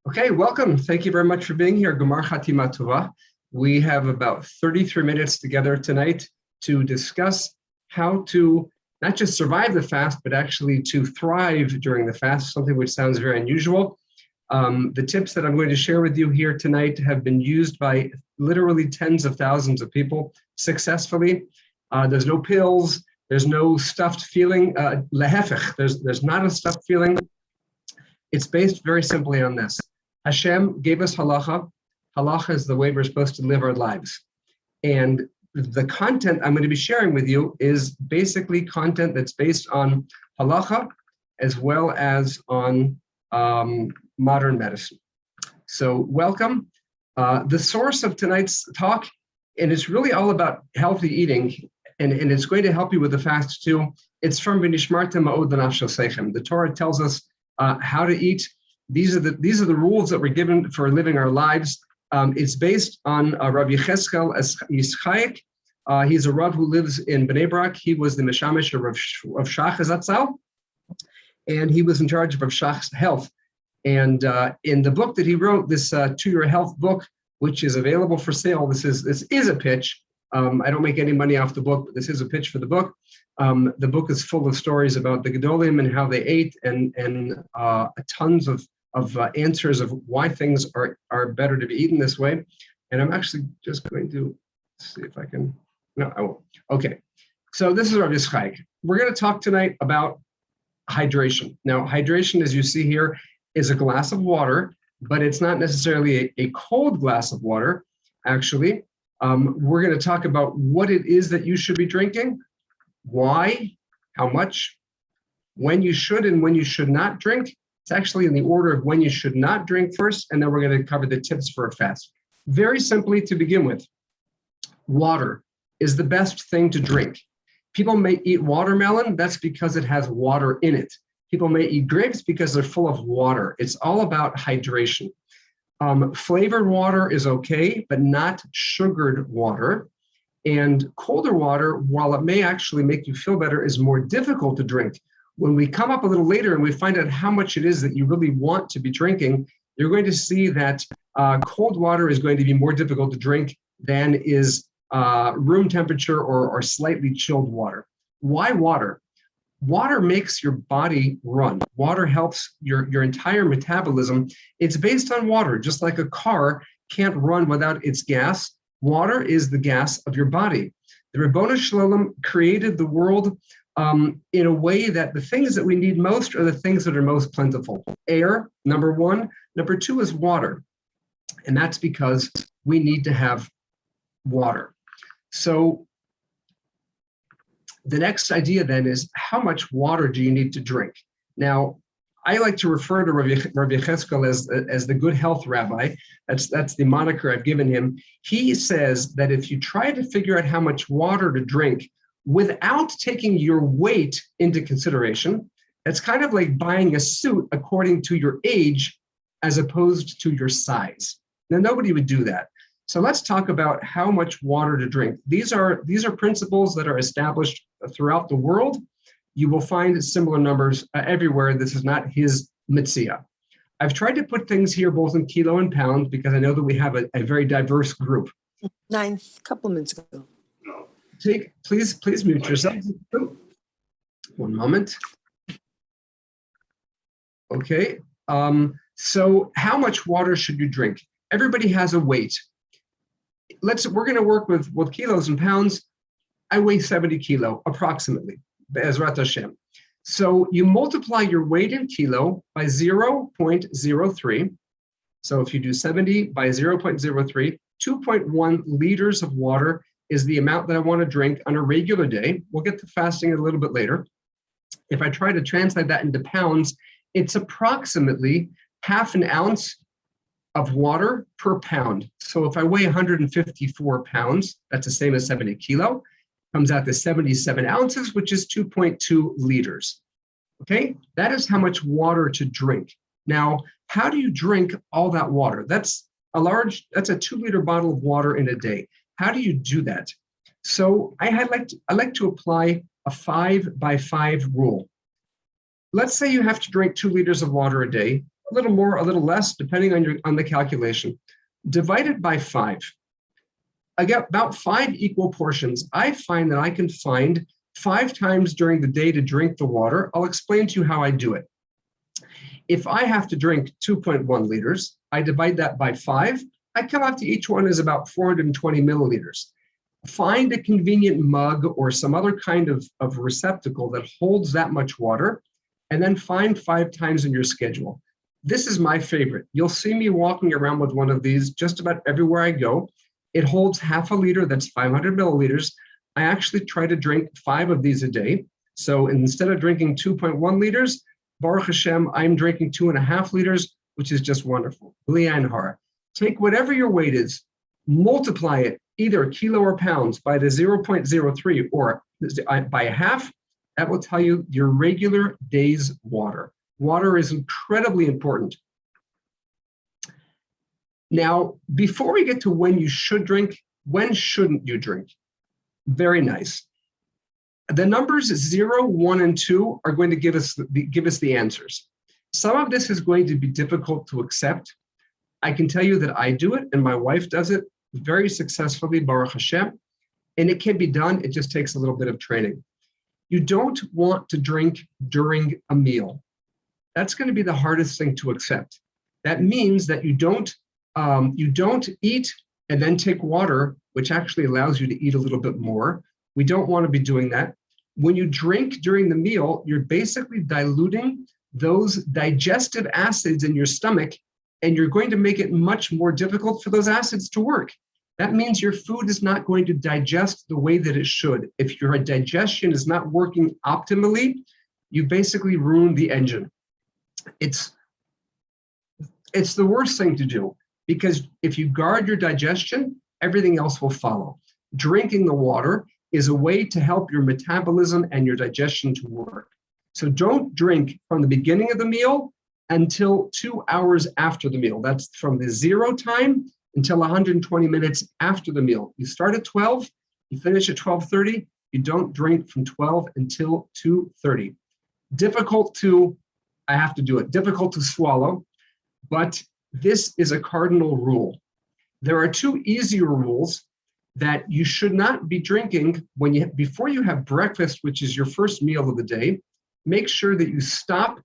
Okay, welcome. Thank you very much for being here. Gemar Chatima Tova. We have about 33 minutes together tonight to discuss how to not just survive the fast, but actually to thrive during the fast, something which sounds very unusual. The tips that I'm going to share with you here tonight have been used by literally tens of thousands of people successfully. There's no pills, there's no stuffed feeling. Lehefech, there's not a stuffed feeling. It's based very simply on this. Hashem gave us halacha. Halacha is the way we're supposed to live our lives. And the content I'm going to be sharing with you is basically content that's based on halacha as well as on modern medicine. So welcome. The source of tonight's talk, and it's really all about healthy eating, and it's going to help you with the fast too. It's from V'nishmartem ma'od l'nafsho seichem. The Torah tells us how to eat. These are the rules that we're given for living our lives. It's based on Rabbi Yecheskel Yischayik. He's a Rav who lives in Bnei Brak. He was the Meshamish of Shach Zatzal, and he was in charge of Shach's health. And in the book that he wrote, this To Your Health book, which is available for sale, this is a pitch. I don't make any money off the book, but this is a pitch for the book. The book is full of stories about the Gedolim and how they ate, and tons of answers of why things are better to be eaten this way. And I'm actually just going to see if I can. No, I won't. Okay. So this is Rabbi Yisrael. We're going to talk tonight about hydration. Now, hydration, as you see here, is a glass of water, but it's not necessarily a cold glass of water. Actually, we're going to talk about what it is that you should be drinking, why, how much, when you should and when you should not drink. It's actually in the order of when you should not drink first, and then we're going to cover the tips for a fast. Very simply to begin with, water is the best thing to drink. People may eat watermelon, that's because it has water in it. People may eat grapes because they're full of water. It's all about hydration. Flavored water is okay, but not sugared water. And colder water, while it may actually make you feel better, is more difficult to drink. When we come up a little later and we find out how much it is that you really want to be drinking, you're going to see that cold water is going to be more difficult to drink than is room temperature or slightly chilled water. Why water? Water makes your body run. Water helps your entire metabolism. It's based on water, just like a car can't run without its gas. Water is the gas of your body. The Ribono Shel Olam created the world in a way that the things that we need most are the things that are most plentiful. Air, number one. Number two is water. And that's because we need to have water. So the next idea then is, how much water do you need to drink? Now, I like to refer to Rabbi Yecheskel as the good health rabbi. That's the moniker I've given him. He says that if you try to figure out how much water to drink without taking your weight into consideration, it's kind of like buying a suit according to your age as opposed to your size. Now, nobody would do that. So let's talk about how much water to drink. These are principles that are established throughout the world. You will find similar numbers everywhere. This is not his mitzvah. I've tried to put things here both in kilo and pounds because I know that we have a very diverse group. A couple minutes ago. Please mute yourself. One moment. Okay. So how much water should you drink? Everybody has a weight. We're going to work with kilos and pounds. I weigh 70 kilo approximately, Be'ezrat Hashem. So you multiply your weight in kilo by 0.03. So if you do 70 by 0.03, 2.1 liters of water is the amount that I want to drink on a regular day. We'll get to fasting a little bit later. If I try to translate that into pounds, it's approximately half an ounce of water per pound. So if I weigh 154 pounds, that's the same as 70 kilo, comes out to 77 ounces, which is 2.2 liters. Okay, that is how much water to drink. Now, how do you drink all that water? That's a 2-liter bottle of water in a day. How do you do that? So I like to apply a 5 by 5 rule. Let's say you have to drink 2 liters of water a day. a little more, a little less, depending on the calculation. Divide it by 5. I get about 5 equal portions. I find that I can find 5 times during the day to drink the water. I'll explain to you how I do it. If I have to drink 2.1 liters, I divide that by 5. I come up to each one as about 420 milliliters. Find a convenient mug or some other kind of receptacle that holds that much water, and then find 5 times in your schedule. This is my favorite. You'll see me walking around with one of these just about everywhere I go. It holds half a liter, that's 500 milliliters. I actually try to drink 5 of these a day. So instead of drinking 2.1 liters, Baruch Hashem, I'm drinking 2.5 liters, which is just wonderful. Bli Ayin Hara. Take whatever your weight is, multiply it either kilo or pounds by the 0.03 or by a half. That will tell you your regular day's water. Water is incredibly important. Now, before we get to when you should drink, when shouldn't you drink? Very nice. The numbers 0, 1, and 2 are going to give us the answers. Some of this is going to be difficult to accept. I can tell you that I do it and my wife does it very successfully, Baruch Hashem, and it can be done. It just takes a little bit of training. You don't want to drink during a meal. That's going to be the hardest thing to accept. That means that you don't eat and then take water, which actually allows you to eat a little bit more. We don't want to be doing that. When you drink during the meal, you're basically diluting those digestive acids in your stomach, and you're going to make it much more difficult for those acids to work. That means your food is not going to digest the way that it should. If your digestion is not working optimally, you basically ruin the engine. It's the worst thing to do, because if you guard your digestion, everything else will follow. Drinking the water is a way to help your metabolism and your digestion to work. So don't drink from the beginning of the meal until 2 hours after the meal. That's from the 0 time until 120 minutes after the meal. You start at 12, you finish at 12:30, you don't drink from 12 until 2:30. Difficult to swallow, but this is a cardinal rule. There are 2 easier rules that you should not be drinking before you have breakfast, which is your first meal of the day. Make sure that you stop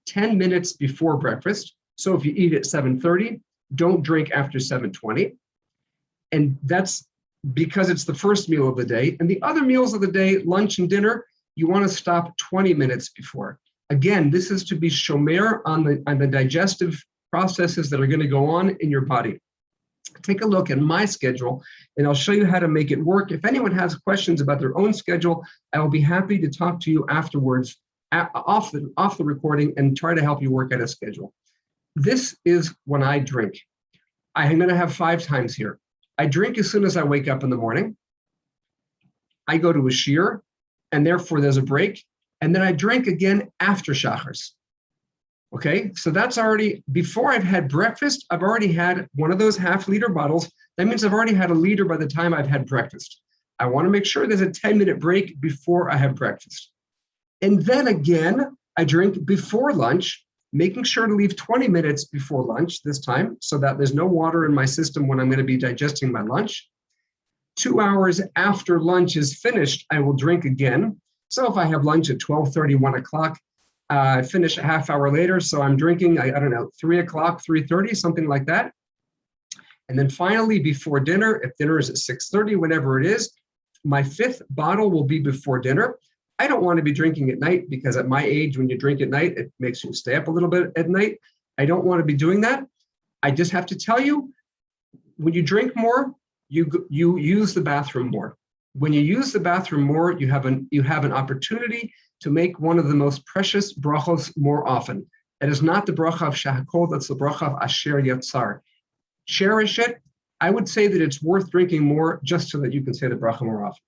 10 minutes before breakfast. So if you eat at 7:30, don't drink after 7:20. And that's because it's the first meal of the day. And the other meals of the day, lunch and dinner, you want to stop 20 minutes before. Again, this is to be shomer on the digestive processes that are going to go on in your body. Take a look at my schedule, and I'll show you how to make it work. If anyone has questions about their own schedule, I will be happy to talk to you afterwards, off the recording, and try to help you work out a schedule. This is when I drink. I'm going to have 5 times here. I drink as soon as I wake up in the morning. I go to a shiur, and therefore there's a break, and then I drink again after shachars. Okay, so that's already, before I've had breakfast, I've already had one of those half-liter bottles. That means I've already had a liter by the time I've had breakfast. I want to make sure there's a 10-minute break before I have breakfast. And then again, I drink before lunch, making sure to leave 20 minutes before lunch this time, so that there's no water in my system when I'm going to be digesting my lunch. 2 hours after lunch is finished, I will drink again. So if I have lunch at 12:30, 1 o'clock, I finish a half hour later, so I'm drinking, I don't know, 3 o'clock, 3:30, something like that. And then finally, before dinner, if dinner is at 6:30, whatever it is, my 5th bottle will be before dinner. I don't want to be drinking at night, because at my age, when you drink at night, it makes you stay up a little bit at night. I don't want to be doing that. I just have to tell you, when you drink more, you use the bathroom more. When you use the bathroom more, you have an opportunity to make one of the most precious brachos more often. It is not the bracha of Shahakol, that's the bracha of Asher Yatzar. Cherish it. I would say that it's worth drinking more just so that you can say the bracha more often.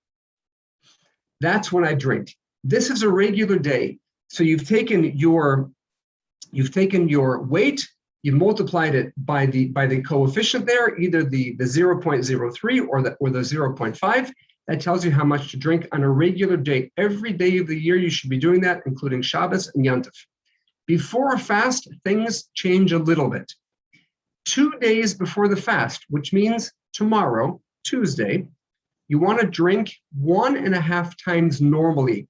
That's when I drink. This is a regular day. So you've taken your weight, you multiplied it by the coefficient there, either the 0.03 or the 0.5. That tells you how much to drink on a regular day. Every day of the year, you should be doing that, including Shabbos and Yom Tov. Before a fast, things change a little bit. 2 days before the fast, which means tomorrow, Tuesday, you want to drink 1.5 times normally.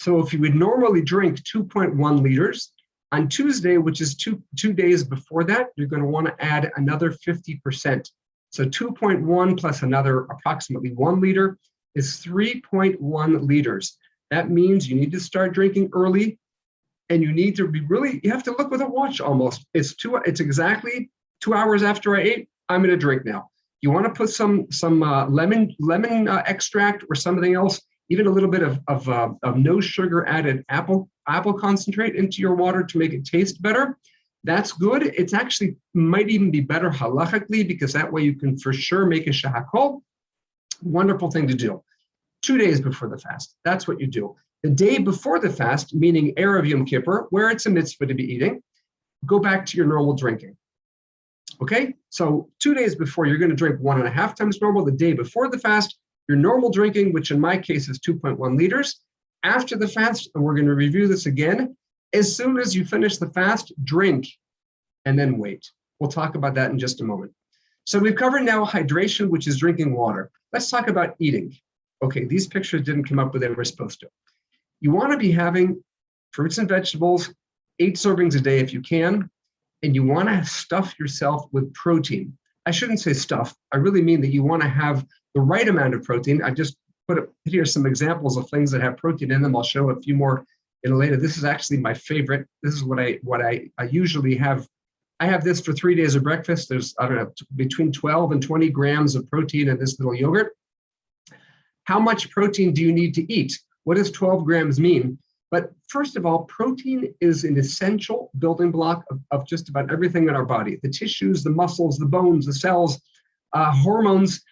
So if you would normally drink 2.1 liters, on Tuesday, which is two days before that, you're going to want to add another 50%. So 2.1 plus another approximately 1 liter is 3.1 liters. That means you need to start drinking early, and you need to be you have to look with a watch almost. It's exactly 2 hours after I ate, I'm going to drink now. You want to put some lemon extract or something else, even a little bit of no sugar added apple concentrate into your water to make it taste better. That's good. It's actually might even be better halachically, because that way you can for sure make a shahakol. Wonderful thing to do. 2 days before the fast, that's what you do. The day before the fast, meaning Erev Yom Kippur, where it's a mitzvah to be eating, go back to your normal drinking. Okay, so 2 days before, you're going to drink 1.5 times normal. The day before the fast, your normal drinking, which in my case is 2.1 liters. After the fast, and we're going to review this again, as soon as you finish the fast, drink and then wait. We'll talk about that in just a moment. So we've covered now hydration, which is drinking water. Let's talk about eating. Okay, these pictures didn't come up where they were supposed to. You want to be having fruits and vegetables, 8 servings a day if you can, and you want to stuff yourself with protein. I shouldn't say stuff. I really mean that you want to have the right amount of protein. I just put here some examples of things that have protein in them. I'll show a few more in later. This is actually my favorite. This is what I usually have. I have this for 3 days of breakfast. There's, I don't know, between 12 and 20 grams of protein in this little yogurt. How much protein do you need to eat? What does 12 grams mean? But first of all, protein is an essential building block of just about everything in our body. The tissues, the muscles, the bones, the cells, hormones.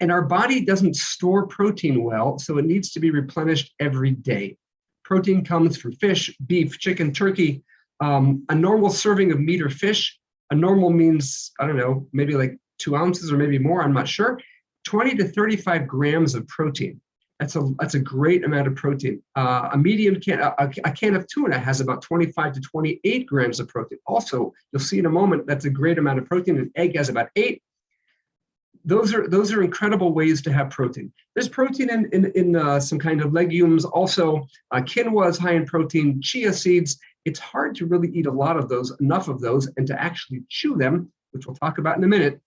And our body doesn't store protein well, so it needs to be replenished every day. Protein comes from fish, beef, chicken, turkey. A normal serving of meat or fish, a normal means, I don't know, maybe like 2 ounces or maybe more, I'm not sure. 20 to 35 grams of protein. That's a great amount of protein. A medium can, a can of tuna has about 25 to 28 grams of protein. Also, you'll see in a moment, that's a great amount of protein. An egg has about 8. Those are incredible ways to have protein. There's protein in some kind of legumes. Also, quinoa is high in protein. Chia seeds. It's hard to really eat a lot of those, enough of those, and to actually chew them, which we'll talk about in a minute.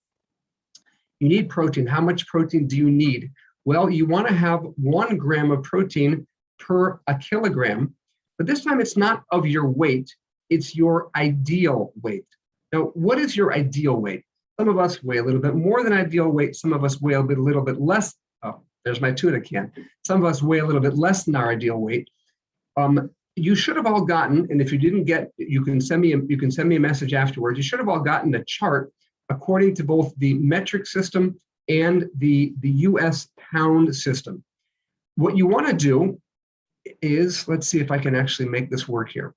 You need protein. How much protein do you need? Well, you want to have 1 gram of protein per a kilogram, but this time it's not of your weight, it's your ideal weight. Now, what is your ideal weight? Some of us weigh a little bit more than ideal weight. Some of us weigh a little bit less. Oh, there's my tuna can. Some of us weigh a little bit less than our ideal weight. You should have all gotten, and if you didn't get, you can send me a message afterwards. You should have all gotten a chart according to both the metric system and the US pound system. What you want to do is, let's see if I can actually make this work here.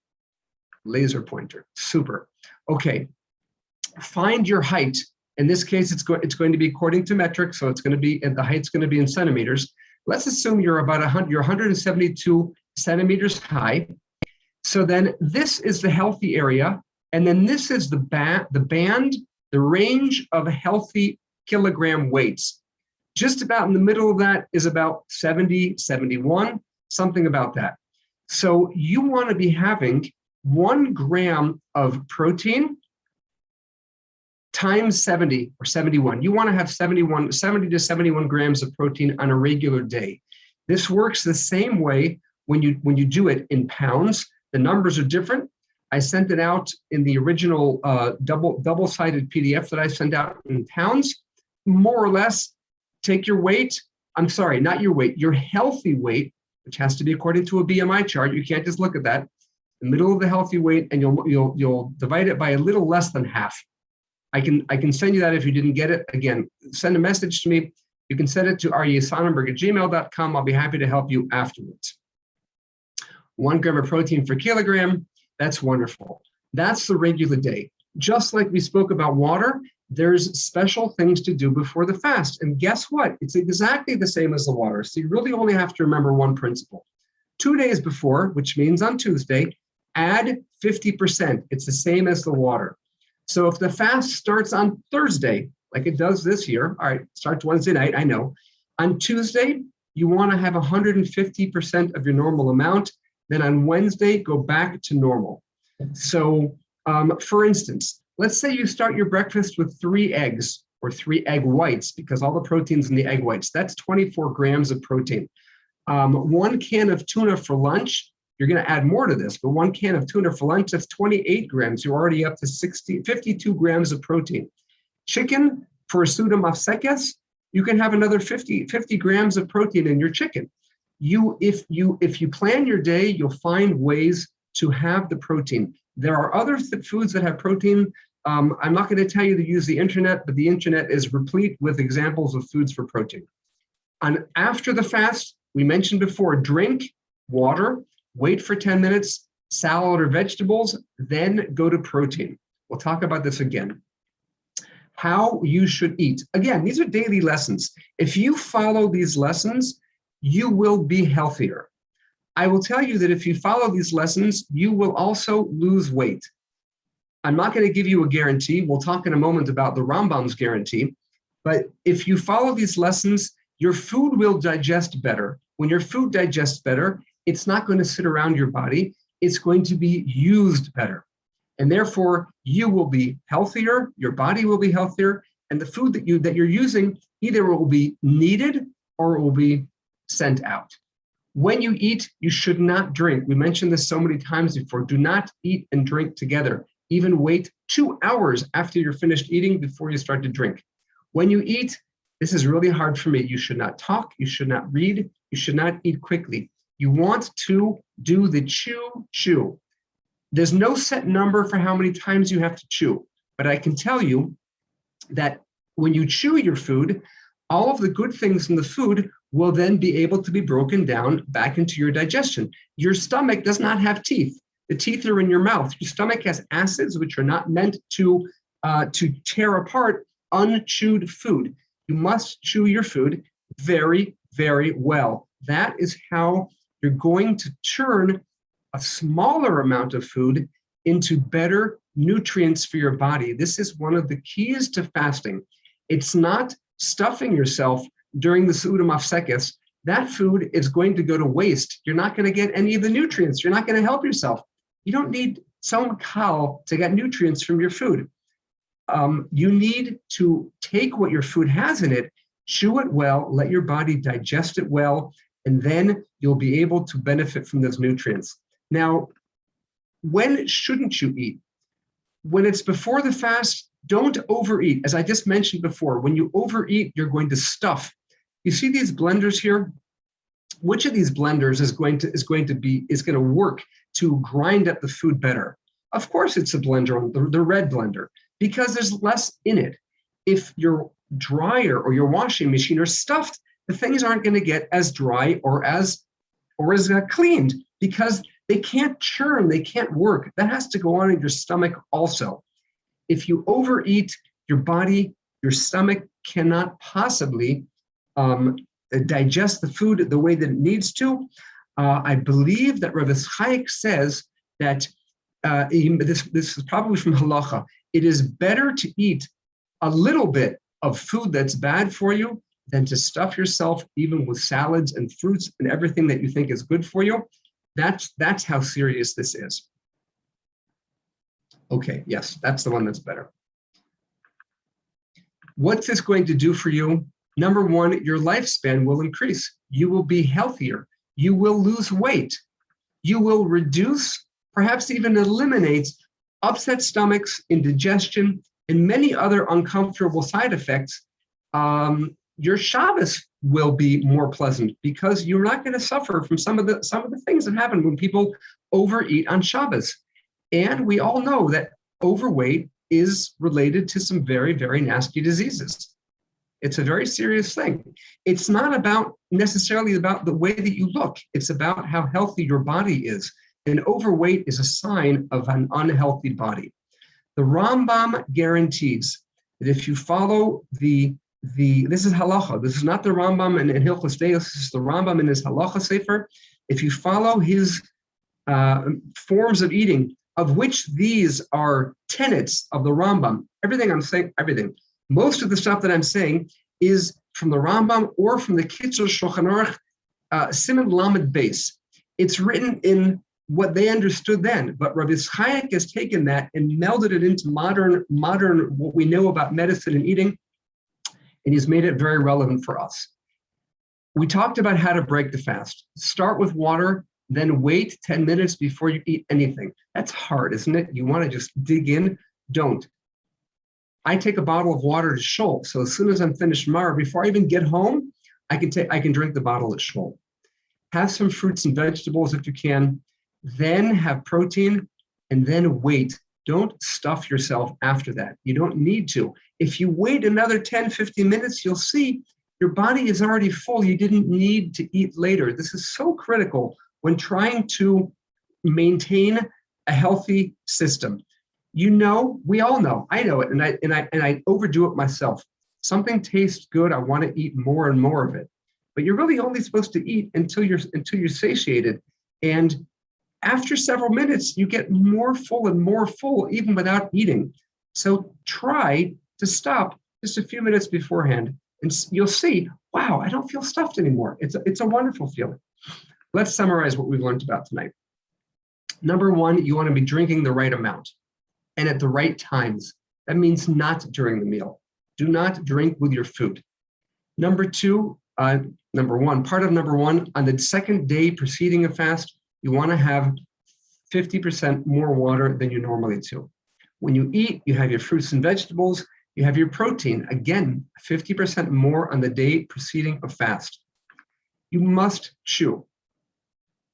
Laser pointer, super. Okay, find your height. In this case, it's going to be according to metric, so it's going to be, and the height's going to be in centimeters. Let's assume you're about 172 centimeters high. So then this is the healthy area, and then this is the band, the range of healthy kilogram weights. Just about in the middle of that is about 70, 71, something about that. So you want to be having 1 gram of protein times 70 or 71. You want to have 70 to 71 grams of protein on a regular day. This works the same way when you do it in pounds. The numbers are different. I sent it out in the original double-sided PDF that I sent out in pounds. More or less, take your weight. I'm sorry, not your weight, your healthy weight, which has to be according to a BMI chart. You can't just look at that. The middle of the healthy weight, and you'll divide it by a little less than half. I can send you that if you didn't get it. Again, send a message to me. You can send it to aryesonnenberg@gmail.com. I'll be happy to help you afterwards. 1 gram of protein per kilogram. That's wonderful. That's the regular day. Just like we spoke about water, there's special things to do before the fast. And guess what? It's exactly the same as the water. So you really only have to remember one principle. 2 days before, which means on Tuesday, add 50%. It's the same as the water. So if the fast starts on Thursday, like it does this year, all right, starts Wednesday night, I know. On Tuesday, you want to have 150% of your normal amount. Then on Wednesday, go back to normal. So for instance, let's say you start your breakfast with 3 eggs or 3 egg whites, because all the protein's in the egg whites. That's 24 grams of protein. 1 can of tuna for lunch, you're going to add more to this, but 1 can of tuna for lunch, that's 28 grams. You're already up to 52 grams of protein. Chicken for Suda Mafsekes, you can have another 50 grams of protein in your chicken. If you plan your day, you'll find ways to have the protein. There are other foods that have protein. I'm not going to tell you to use the internet, but the internet is replete with examples of foods for protein. And after the fast, we mentioned before, drink water, wait for 10 minutes, salad or vegetables, then go to protein. We'll talk about this again. How you should eat. Again, these are daily lessons. If you follow these lessons, you will be healthier. I will tell you that if you follow these lessons, you will also lose weight. I'm not going to give you a guarantee. We'll talk in a moment about the Rambam's guarantee. But if you follow these lessons, your food will digest better. When your food digests better, it's not going to sit around your body. It's going to be used better. And therefore, you will be healthier, your body will be healthier, and the food that you're using either will be needed or it will be sent out. When you eat, you should not drink. We mentioned this so many times before. Do not eat and drink together. Even wait 2 hours after you're finished eating before you start to drink. When you eat, this is really hard for me. You should not talk. You should not read. You should not eat quickly. You want to do the chew. There's no set number for how many times you have to chew, but I can tell you that when you chew your food, all of the good things in the food will then be able to be broken down back into your digestion. Your stomach does not have teeth. The teeth are in your mouth. Your stomach has acids which are not meant to tear apart unchewed food. You must chew your food very, very well. That is how you're going to turn a smaller amount of food into better nutrients for your body. This is one of the keys to fasting. It's not stuffing yourself during the Suda Mafsekes. That food is going to go to waste. You're not going to get any of the nutrients. You're not going to help yourself. You don't need some kal to get nutrients from your food. You need to take what your food has in it, chew it well, let your body digest it well, and then you'll be able to benefit from those nutrients. Now, when shouldn't you eat? When it's before the fast, don't overeat. As I just mentioned before, when you overeat, you're going to stuff. You see these blenders here? Which of these blenders is going to work to grind up the food better? Of course, it's a blender, the red blender, because there's less in it. If your dryer or your washing machine are stuffed, the things aren't going to get as dry or as cleaned, because they can't churn, they can't work. That has to go on in your stomach also. If you overeat, your body, your stomach cannot possibly digest the food the way that it needs to. I believe that Rav Chaik says that this is probably from halacha. It is better to eat a little bit of food that's bad for you than to stuff yourself even with salads and fruits and everything that you think is good for you. That's how serious this is. Okay, yes, that's the one that's better. What's this going to do for you? Number one, your lifespan will increase. You will be healthier. You will lose weight. You will reduce, perhaps even eliminate, upset stomachs, indigestion, and many other uncomfortable side effects. Your Shabbos will be more pleasant because you're not going to suffer from some of the things that happen when people overeat on Shabbos. And we all know that overweight is related to some very, very nasty diseases. It's a very serious thing. It's not necessarily about the way that you look. It's about how healthy your body is. And overweight is a sign of an unhealthy body. The Rambam guarantees that if you follow this is halacha. This is not the Rambam in Hilchos Deos. This is the Rambam in his halacha sefer. If you follow his forms of eating, of which these are tenets of the Rambam. Everything I'm saying, everything. Most of the stuff that I'm saying is from the Rambam or from the Kippur Shulchan Aruch, Siman Lamed Beis. It's written in what they understood then, but Rabbi Chaim has taken that and melded it into modern what we know about medicine and eating, and he's made it very relevant for us. We talked about how to break the fast. Start with water, then wait 10 minutes before you eat anything. That's hard, isn't it? You want to just dig in? Don't. I take a bottle of water to shul, so as soon as I'm finished tomorrow, before I even get home, I can drink the bottle at shul. Have some fruits and vegetables if you can, then have protein, and then wait. Don't stuff yourself after that. You don't need to. If you wait another 10, 15 minutes, you'll see your body is already full. You didn't need to eat later. This is so critical when trying to maintain a healthy system. You know, we all know, I know it, and I overdo it myself. Something tastes good, I want to eat more and more of it. But you're really only supposed to eat until you're satiated. And after several minutes, you get more full and more full, even without eating. So try to stop just a few minutes beforehand, and you'll see, wow, I don't feel stuffed anymore. It's a wonderful feeling. Let's summarize what we've learned about tonight. Number one, you want to be drinking the right amount and at the right times. That means not during the meal. Do not drink with your food. Number one, on the second day preceding a fast, you want to have 50% more water than you normally do. When you eat, you have your fruits and vegetables, you have your protein, again, 50% more on the day preceding a fast. You must chew.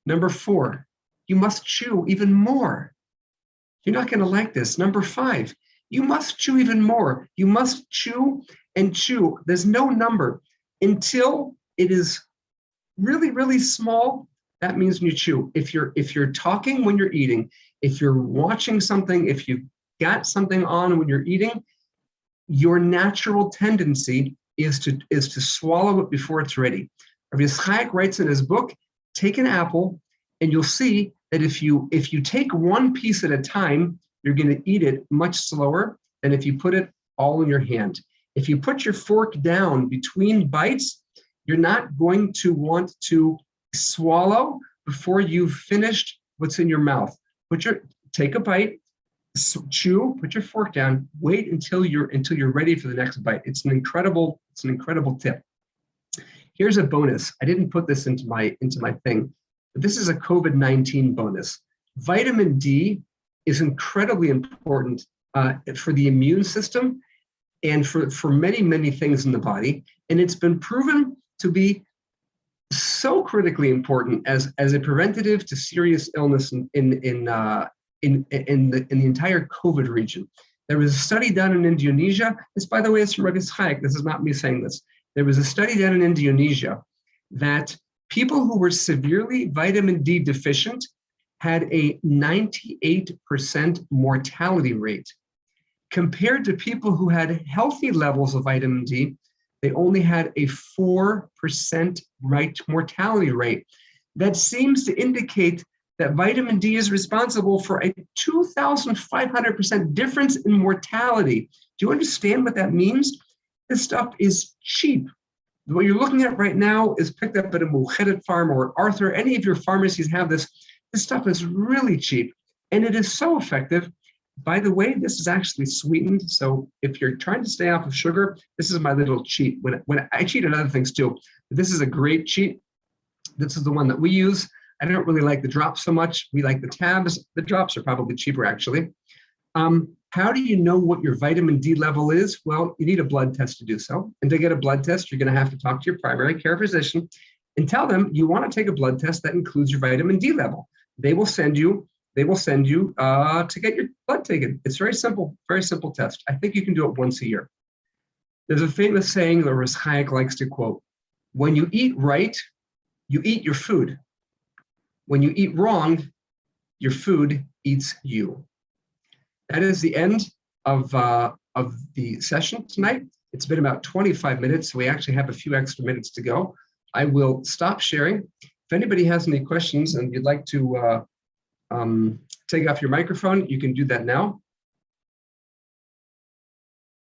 Number 4, you must chew even more. You're not going to like this. Number 5, you must chew even more. You must chew and chew. There's no number until it is really, really small. That means you chew. If you're talking when you're eating, if you're watching something, if you've got something on when you're eating, your natural tendency is to swallow it before it's ready. Rabbi Chaim writes in his book, take an apple, and you'll see that if you take one piece at a time, you're going to eat it much slower than if you put it all in your hand. If you put your fork down between bites, you're not going to want to swallow before you've finished what's in your mouth. Take a bite, chew, put your fork down, wait until you're ready for the next bite. It's an incredible tip. Here's a bonus. I didn't put this into my thing, but this is a COVID-19 bonus. Vitamin D is incredibly important for the immune system and for many, many things in the body. And it's been proven to be so critically important as a preventative to serious illness in the entire COVID region. There was a study done in Indonesia. This, by the way, is from Rabbi Chaim. This is not me saying this. There was a study done in Indonesia that people who were severely vitamin D deficient had a 98% mortality rate. Compared to people who had healthy levels of vitamin D, they only had a 4% mortality rate. That seems to indicate that vitamin D is responsible for a 2,500% difference in mortality. Do you understand what that means? This stuff is cheap. What you're looking at right now is picked up at a Muchedet farm or Arthur. Any of your pharmacies have this. This stuff is really cheap, and it is so effective. By the way, this is actually sweetened. So if you're trying to stay off of sugar, this is my little cheat. When I cheat on other things too, but this is a great cheat. This is the one that we use. I don't really like the drops so much. We like the tabs. The drops are probably cheaper, actually. How do you know what your vitamin D level is? Well, you need a blood test to do so. And to get a blood test, you're going to have to talk to your primary care physician and tell them you want to take a blood test that includes your vitamin D level. They will send you to get your blood taken. It's very simple test. I think you can do it once a year. There's a famous saying that Rabbi Chaim likes to quote: when you eat right, you eat your food. When you eat wrong, your food eats you. That is the end of the session tonight. It's been about 25 minutes, so we actually have a few extra minutes to go. I will stop sharing. If anybody has any questions and you'd like to take off your microphone, you can do that now.